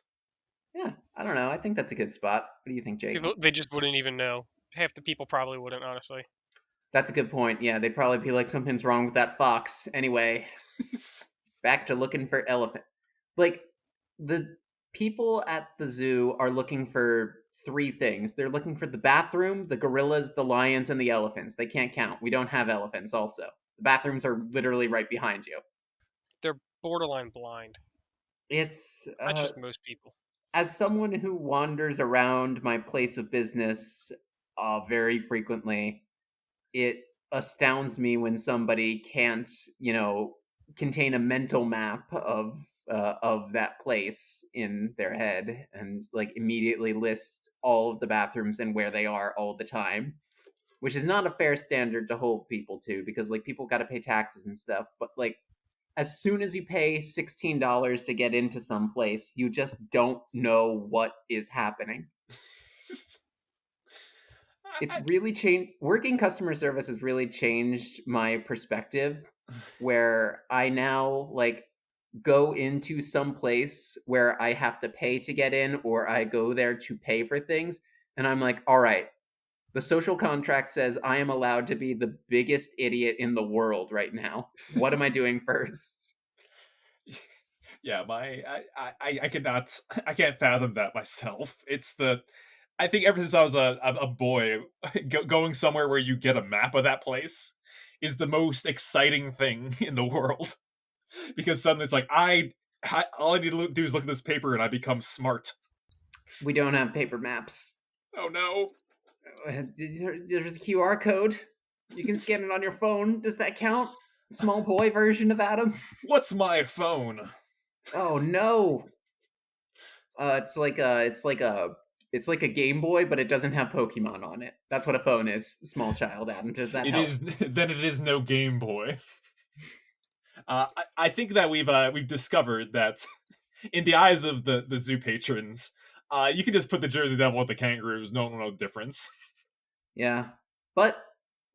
Yeah, I don't know. I think that's a good spot. What do you think, Jake? People, they just wouldn't even know. Half the people probably wouldn't, honestly. That's a good point. Yeah, they'd probably be like, something's wrong with that fox. Anyway, back to looking for elephant. Like, the people at the zoo are looking for three things. They're looking for the bathroom, the gorillas, the lions, and the elephants. They can't count. We don't have elephants, also. The bathrooms are literally right behind you. They're borderline blind. It's, Not just most people. as someone who wanders around my place of business very frequently, it astounds me when somebody can't, contain a mental map of that place in their head and like immediately list all of the bathrooms and where they are all the time, which is not a fair standard to hold people to because like people got to pay taxes and stuff, but like as soon as you pay $16 to get into some place, you just don't know what is happening. It's really changed. Working customer service has really changed my perspective where I now like go into some place where I have to pay to get in or I go there to pay for things and I'm like, "All right, the social contract says I am allowed to be the biggest idiot in the world right now. What am I doing first?" Yeah, I cannot I can't fathom that myself. It's the I think ever since I was a boy, going somewhere where you get a map of that place is the most exciting thing in the world because suddenly it's like all I need to do is look at this paper and I become smart. We don't have paper maps. Oh no. There's a QR code. You can scan it on your phone. Does that count? Small boy version of Adam? What's my phone? Oh no. It's like a Game Boy, but it doesn't have Pokemon on it. That's what a phone is. Small child Adam. Does that It help? is then it is no Game Boy. I think that we've discovered that in the eyes of the zoo patrons, you can just put the Jersey Devil with the kangaroos. No one will know the difference. Yeah. But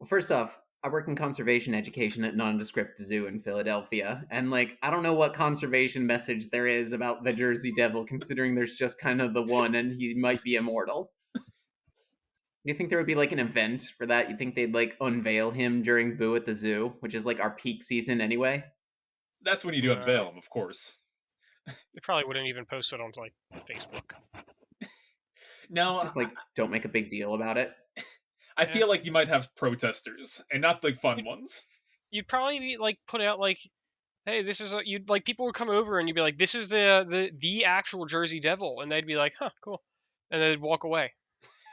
first off, I work in conservation education at Nondescript Zoo in Philadelphia, and like I don't know what conservation message there is about the Jersey Devil, considering there's just kind of the one, and he might be immortal. Do you think there would be like an event for that? You think they'd like unveil him during Boo at the Zoo, which is like our peak season anyway? That's when you do No, unveil them, of course. they probably wouldn't even post it on like Facebook. Now, Just like don't make a big deal about it. I Yeah, feel like you might have protesters, and not the fun you'd, ones. you'd probably be like put out like, hey, this is you'd like people would come over and you'd be like, this is the actual Jersey Devil, and they'd be like, huh, cool, and they'd walk away.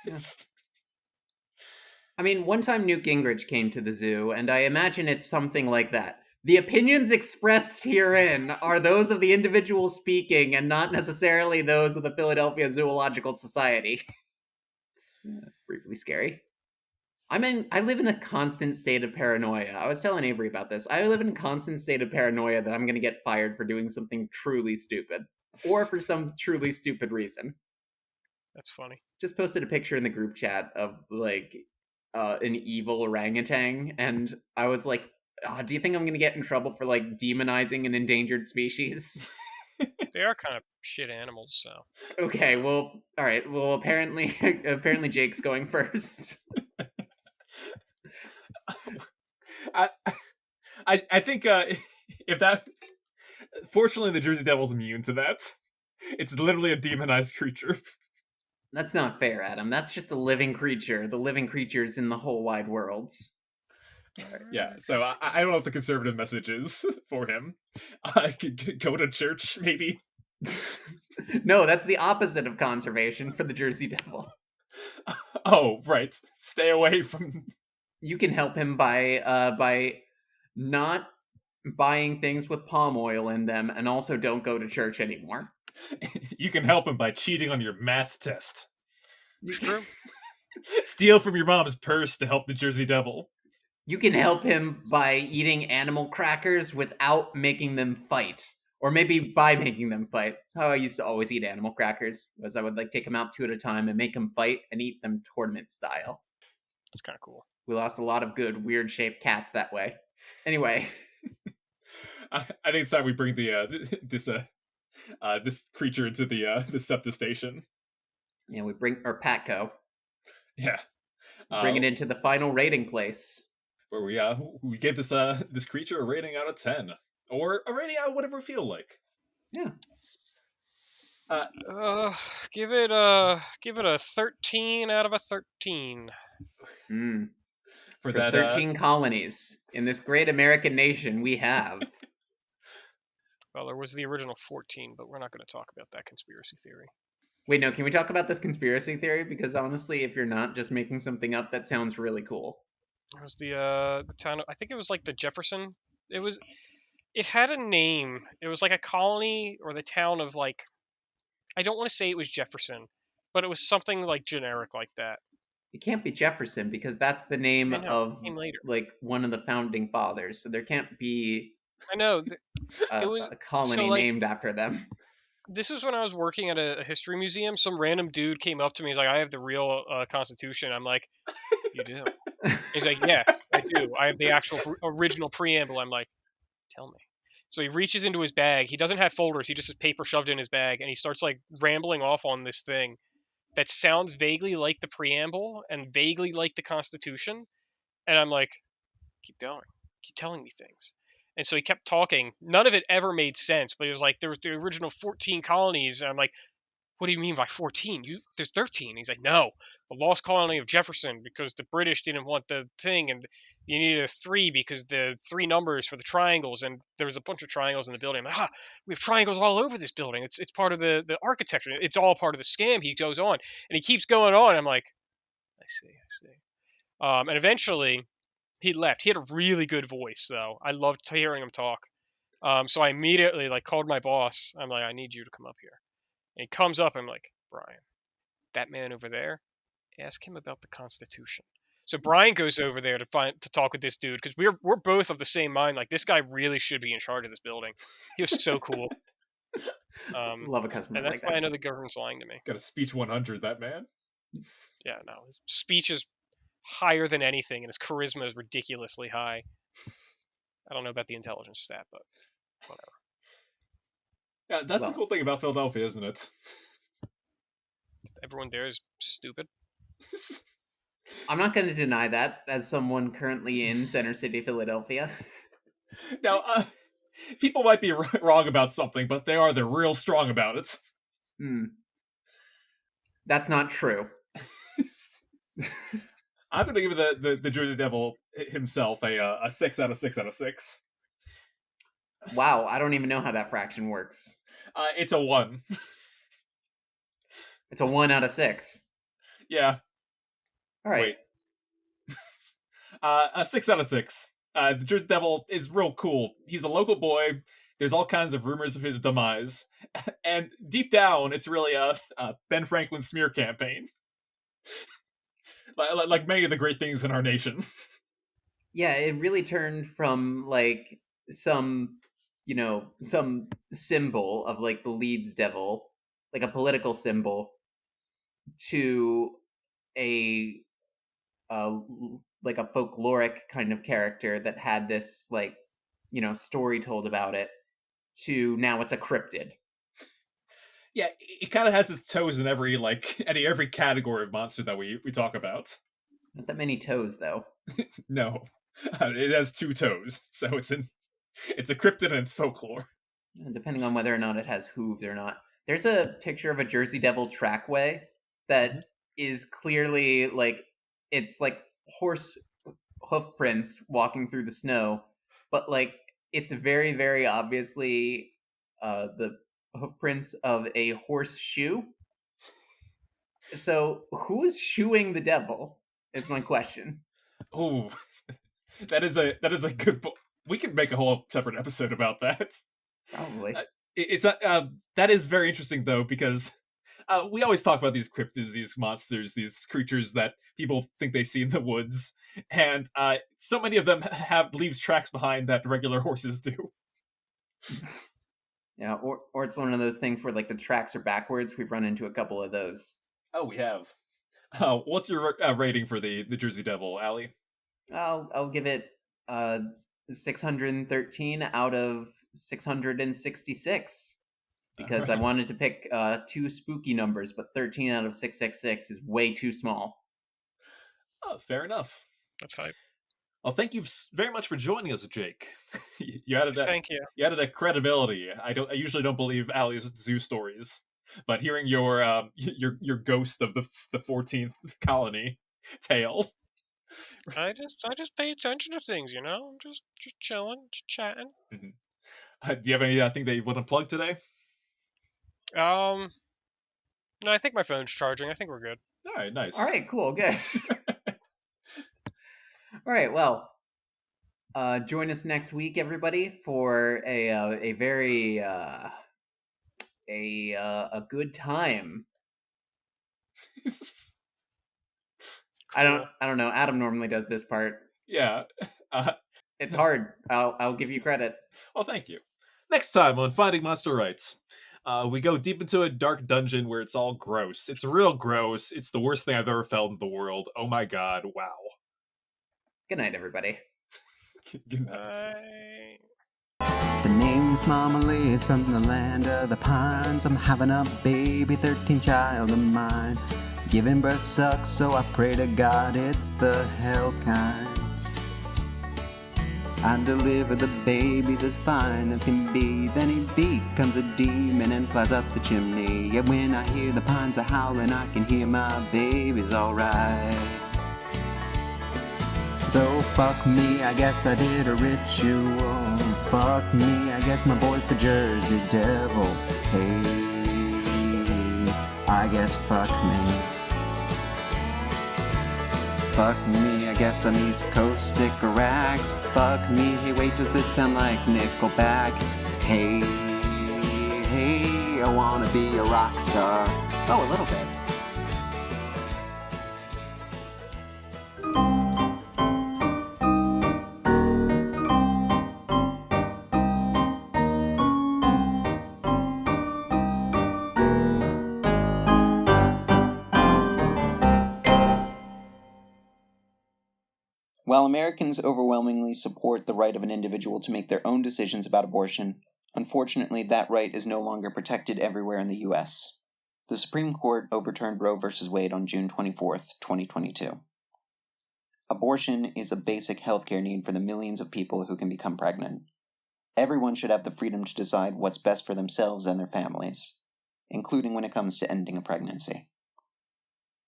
Yeah. I mean, one time Newt Gingrich came to the zoo, and I imagine it's something like that. The opinions expressed herein are those of the individual speaking and not necessarily those of the Philadelphia Zoological Society. That's briefly scary. I live in a constant state of paranoia. I was telling Avery about this. I live in a constant state of paranoia that I'm going to get fired for doing something truly stupid or for some truly stupid reason. That's funny. Just posted a picture in the group chat of like an evil orangutan, and I was like, oh, do you think I'm going to get in trouble for like demonizing an endangered species? They are kind of shit animals, so. Okay, well, all right. Well, apparently apparently Jake's going first. I I think if that, fortunately, the Jersey Devil's immune to that. It's literally a demonized creature. That's not fair, Adam. That's just a living creature. The living creatures in the whole wide world. Yeah, so I don't know if the conservative message is for him. I could go to church, maybe. No, that's the opposite of conservation for the Jersey Devil. Oh, right. Stay away from. You can help him by not buying things with palm oil in them, and also don't go to church anymore. You can help him by cheating on your math test. It's true. Steal from your mom's purse to help the Jersey Devil. You can help him by eating animal crackers without making them fight. Or maybe by making them fight. That's how I used to always eat animal crackers, was I would like take them out two at a time and make them fight and eat them tournament style. That's kind of cool. We lost a lot of good weird shaped cats that way. Anyway, I think it's time we bring the this creature into the SEPTA station. yeah, we bring or Patco. Yeah, Bring it into the final rating place. where we gave this creature a rating out of 10, or a rating out of whatever we feel like. Yeah. Give it a 13 out of a 13. For For that 13 colonies in this great American nation we have. Well, there was the original 14, but we're not going to talk about that conspiracy theory. Wait, no, can we talk about this conspiracy theory? Because honestly, if you're not just making something up, that sounds really cool. It was the town. I think it was like the Jefferson. It had a name. It was like a colony or the town of like. I don't want to say it was Jefferson, but it was something like generic like that. It can't be Jefferson because that's the name I know. of It came later. like one of the founding fathers. So there can't be I know. It was a colony so like named after them. this was when I was working at a history museum. Some random dude came up to me. He's like, "I have the real Constitution." I'm like, "You do?" He's like, "Yes, I do. I have the actual original preamble." I'm like, "Tell me." So he reaches into his bag. He doesn't have folders. He just has paper shoved in his bag, and he starts like rambling off on this thing that sounds vaguely like the preamble and vaguely like the Constitution. And I'm like, "Keep going. Keep telling me things." And so he kept talking. None of it ever made sense, but it was like there was the original 14 colonies. And I'm like, what do you mean by 14? There's 13. He's like, no, the lost colony of Jefferson because the British didn't want the thing, and you needed a 3 because the 3 numbers for the triangles, and there was a bunch of triangles in the building. I'm like, we have triangles all over this building. It's part of the architecture. It's all part of the scam. He goes on, and he keeps going on. I'm like, I see. And eventually, he left. He had a really good voice, though. I loved hearing him talk. So I immediately like called my boss. I'm like, I need you to come up here. And he comes up. I'm like, Brian, that man over there, ask him about the Constitution. So Brian goes over there to talk with this dude because we're both of the same mind. Like this guy really should be in charge of this building. He was so cool. Love a customer And that's like why I that. know the government's lying to me. Got a speech 100, that man. Yeah, no, his speech is higher than anything, and his charisma is ridiculously high. I don't know about the intelligence stat, but whatever. Yeah, that's the Well, cool thing about Philadelphia, isn't it? Everyone there is stupid. I'm not going to deny that as someone currently in Center City, Philadelphia. Now, people might be wrong about something, but they're real strong about it. That's not true. I'm going to give the Jersey Devil himself a 6 out of 6 out of 6. Wow, I don't even know how that fraction works. It's a 1. It's a 1 out of 6. Yeah. All right. Wait. A 6 out of 6. The Jersey Devil is real cool. He's a local boy. There's all kinds of rumors of his demise, and deep down, it's really a Ben Franklin smear campaign, like many of the great things in our nation. Yeah, it really turned from like some, some symbol of like the Leeds devil, like a political symbol, to a like a folkloric kind of character that had this like, story told about it, to now it's a cryptid. Yeah, it kind of has its toes in every every category of monster that we talk about. Not that many toes though. No, it has 2 toes, so it's a cryptid and it's folklore. Depending on whether or not it has hooves or not. There's a picture of a Jersey Devil trackway that is clearly like, it's like horse hoof prints walking through the snow, but like it's very, very obviously the hoof prints of a horseshoe. So who is shoeing the devil? Is my question. Oh, that is a good. We could make a whole separate episode about that. Probably. It's that is very interesting though, because we always talk about these cryptids, these monsters, these creatures that people think they see in the woods, and so many of them have leaves tracks behind that regular horses do. Yeah, or it's one of those things where like the tracks are backwards. We've run into a couple of those. Oh, we have. What's your rating for the Jersey Devil, Allie? I'll give it 613 out of 666, All because I right. wanted to pick two spooky numbers, but 13 out of 666 is way too small. Oh, fair enough. That's hype. Well, thank you very much for joining us, Jake. You added that. Thank you. You added a credibility. I usually don't believe Allie's zoo stories, but hearing your ghost of the 14th colony tale. I just pay attention to things, you know. I'm just chilling, just chatting. Mhm. Do you have anything that you want to plug today? No, I think my phone's charging. I think we're good. All right, nice. All right, cool, good. All right, well, join us next week, everybody, for a very a good time. Cool. I don't know. Adam normally does this part. Yeah. Uh, It's hard. I'll give you credit. well, thank you. Next time on Finding Monster Rights, we go deep into a dark dungeon where it's all gross. It's real gross. It's the worst thing I've ever felt in the world. Oh my god! Wow. Good night, everybody. Good night. Bye. The name's Mama Lee, it's from the land of the pines. I'm having a baby, 13 child of mine. Giving birth sucks, so I pray to God it's the hell kinds. I deliver the babies as fine as can be. Then he becomes a demon and flies up the chimney. Yeah, when I hear the pines a howling, I can hear my babies alright. So fuck me, I guess I did a ritual. Fuck me, I guess my boy's the Jersey Devil. Hey, I guess fuck me. Fuck me, I guess I'm East Coast Sycorax. Fuck me, hey wait, does this sound like Nickelback? Hey, hey, I wanna be a rock star. Oh, a little bit. While Americans overwhelmingly support the right of an individual to make their own decisions about abortion, unfortunately that right is no longer protected everywhere in the U.S. The Supreme Court overturned Roe v. Wade on June 24, 2022. Abortion is a basic healthcare need for the millions of people who can become pregnant. Everyone should have the freedom to decide what's best for themselves and their families, including when it comes to ending a pregnancy.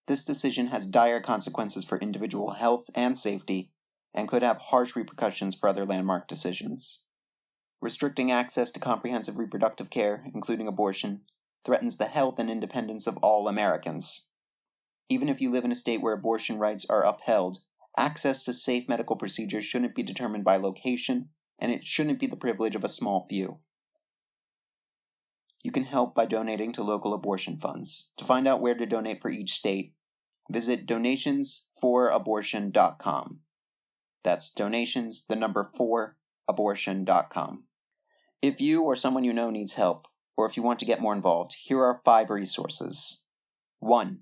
This decision has dire consequences for individual health and safety, and could have harsh repercussions for other landmark decisions. Restricting access to comprehensive reproductive care, including abortion, threatens the health and independence of all Americans. Even if you live in a state where abortion rights are upheld, Access to safe medical procedures shouldn't be determined by location, and it shouldn't be the privilege of a small few. You can help by donating to local abortion funds. To find out where to donate for each state, visit donationsforabortion.com. That's donations, the number 4abortion.com. If you or someone you know needs help, or if you want to get more involved, here are 5 resources. 1.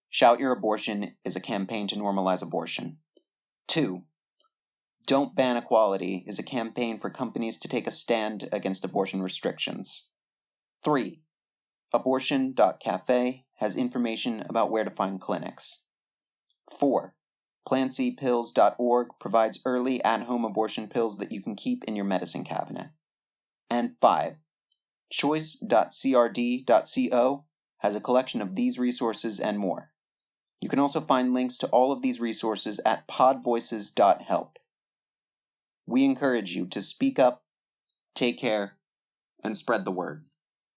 Shout Your Abortion is a campaign to normalize abortion. 2. Don't Ban Equality is a campaign for companies to take a stand against abortion restrictions. 3. Abortion.cafe has information about where to find clinics. 4. PlanCpills.org provides early at-home abortion pills that you can keep in your medicine cabinet. And 5. Choice.crd.co has a collection of these resources and more. You can also find links to all of these resources at podvoices.help. We encourage you to speak up, take care, and spread the word.